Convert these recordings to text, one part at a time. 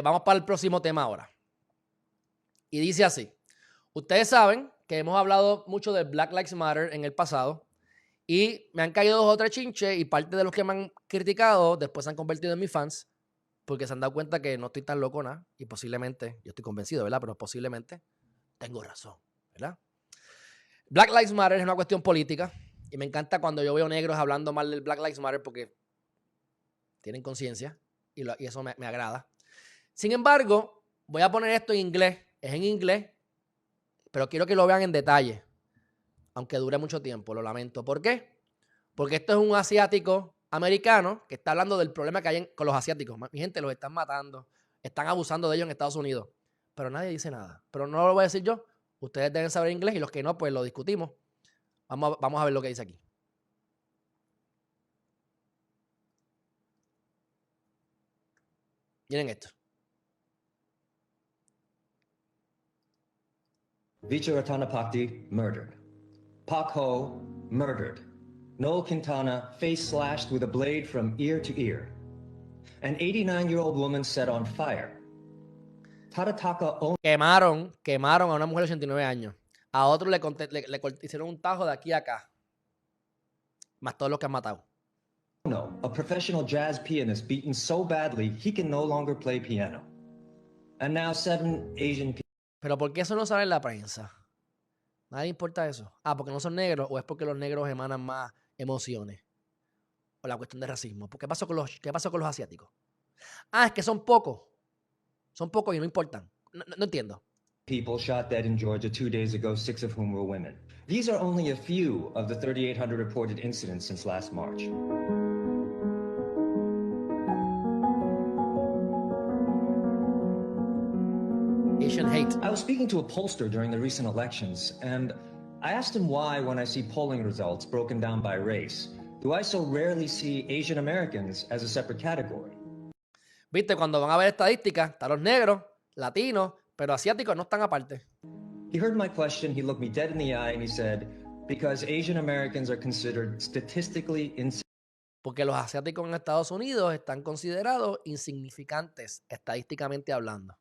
Vamos para el próximo tema ahora. Y dice así. Ustedes saben que hemos hablado mucho de Black Lives Matter en el pasado y me han caído 2 o 3 chinches y parte de los que me han criticado después se han convertido en mis fans porque se han dado cuenta que no estoy tan loco nada y posiblemente, yo estoy convencido, ¿verdad? Pero posiblemente tengo razón, ¿verdad? Black Lives Matter es una cuestión política y me encanta cuando yo veo negros hablando mal del Black Lives Matter porque tienen conciencia y eso me agrada. Sin embargo, voy a poner esto en inglés. Es en inglés, pero quiero que lo vean en detalle, aunque dure mucho tiempo, lo lamento. ¿Por qué? Porque esto es un asiático americano que está hablando del problema que hay con los asiáticos. Mi gente, los están matando, están abusando de ellos en Estados Unidos, pero nadie dice nada. Pero no lo voy a decir yo. Ustedes deben saber inglés y los que no, pues lo discutimos. Vamos a ver lo que dice aquí. Miren esto. Vicharatana Pakti, murdered. Pak Ho, murdered. Noel Quintana, face slashed with a blade from ear to ear. An 89-year-old woman set on fire. Tarataka Quemaron a una mujer de 89 años. A otro le hicieron un tajo de aquí a acá. Más todos los que han matado. No, a professional jazz pianist beaten so badly he can no longer play piano. And now 7 Asian people. Pero ¿por qué eso no sale en la prensa? Nadie importa eso. Ah, porque no son negros o es porque los negros emanan más emociones. O la cuestión de racismo. ¿Qué pasó con los asiáticos? Ah, es que son pocos. Son pocos y no importan. No entiendo. People shot dead in Georgia 2 days ago, 6 of whom were women. These are only a few of the 3,800 reported incidents since last March. Asian hate. I was speaking to a pollster during the recent elections, and I asked him why, when I see polling results broken down by race, do I so rarely see Asian Americans as a separate category? Viste, cuando van a ver estadísticas, están los negros, latinos, pero asiáticos no están aparte. He heard my question, he looked me dead in the eye, and he said, because Asian Americans are considered statistically insignificant. Porque los asiáticos en Estados Unidos están considerados insignificantes, estadísticamente hablando.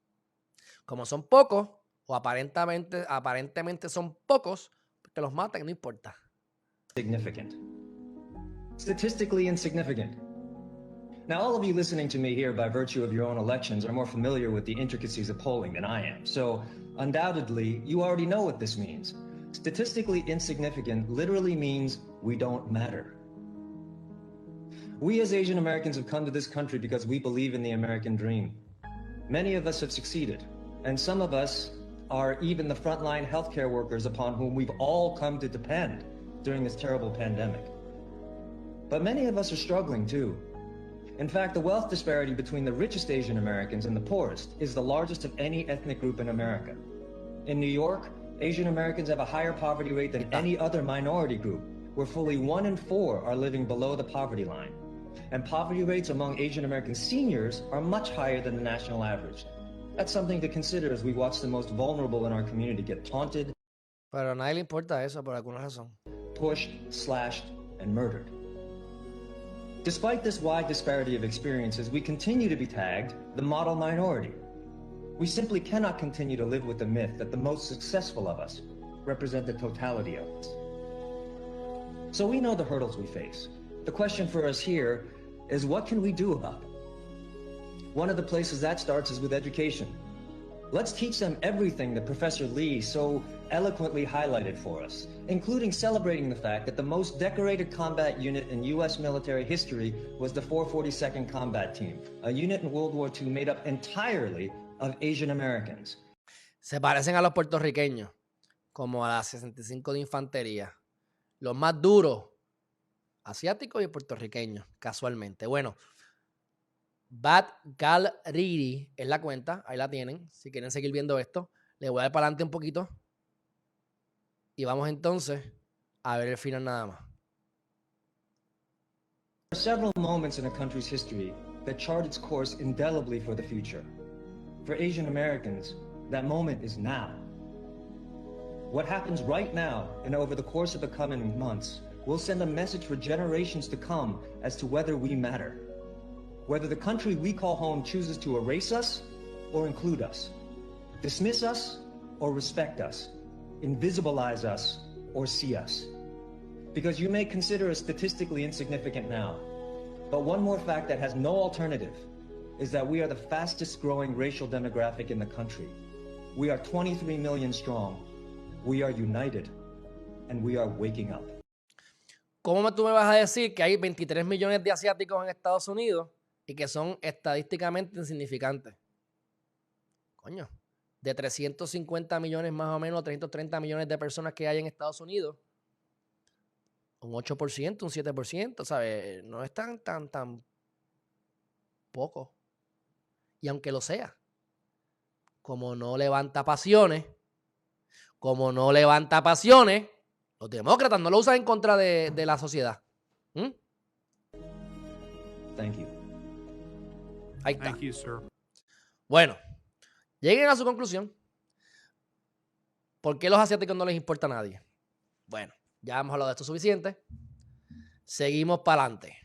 Como son pocos, o aparentemente son pocos, que los maten, no importa. Significant. Statistically insignificant. Now, all of you listening to me here by virtue of your own elections are more familiar with the intricacies of polling than I am. So, undoubtedly, you already know what this means. Statistically insignificant literally means we don't matter. We as Asian Americans have come to this country because we believe in the American dream. Many of us have succeeded, and some of us are even the frontline healthcare workers upon whom we've all come to depend during this terrible pandemic. But many of us are struggling too. In fact, the wealth disparity between the richest Asian Americans and the poorest is the largest of any ethnic group in America. In New York, Asian Americans have a higher poverty rate than any other minority group, where fully 1 in 4 are living below the poverty line. And poverty rates among Asian American seniors are much higher than the national average. That's something to consider as we watch the most vulnerable in our community get taunted, Pero a nadie le importa eso por alguna razón. pushed, slashed, and murdered. Despite this wide disparity of experiences, we continue to be tagged the model minority. We simply cannot continue to live with the myth that the most successful of us represent the totality of us. So we know the hurdles we face. The question for us here is, what can we do about them? One of the places that starts is with education. Let's teach them everything that Professor Lee so eloquently highlighted for us, including celebrating the fact that the most decorated combat unit in U.S. military history was the 442nd Combat Team, a unit in World War II made up entirely of Asian Americans. Se parecen a los puertorriqueños, como a la 65 de infantería. Los más duros, asiáticos y puertorriqueños, casualmente. Bueno, Bad Gal Riri es la cuenta, ahí la tienen. Si quieren seguir viendo esto, le voy a dar para adelante un poquito. Y vamos entonces a ver el final nada más. There are several moments in a country's history that chart its course indelibly for the future. For Asian Americans, that moment is now. What happens right now and over the course of the coming months will send a message for generations to come as to whether we matter. Whether the country we call home chooses to erase us or include us, dismiss us or respect us, invisibilize us or see us. Because you may consider us statistically insignificant now, but one more fact that has no alternative is that we are the fastest growing racial demographic in the country. We are 23 million strong. We are united, and we are waking up. ¿Cómo tú me vas a decir que hay 23 millones de asiáticos en Estados Unidos y que son estadísticamente insignificantes? Coño, de 350 millones más o menos, 330 millones de personas que hay en Estados Unidos, un 8%, un 7%, ¿sabes? No es tan poco. Y aunque lo sea, como no levanta pasiones, los demócratas no lo usan en contra de la sociedad. Thank you. Ahí está. Thank you, sir. Bueno, lleguen a su conclusión. ¿Por qué los asiáticos no les importa a nadie? Bueno, ya hemos hablado de esto suficiente. Seguimos para adelante.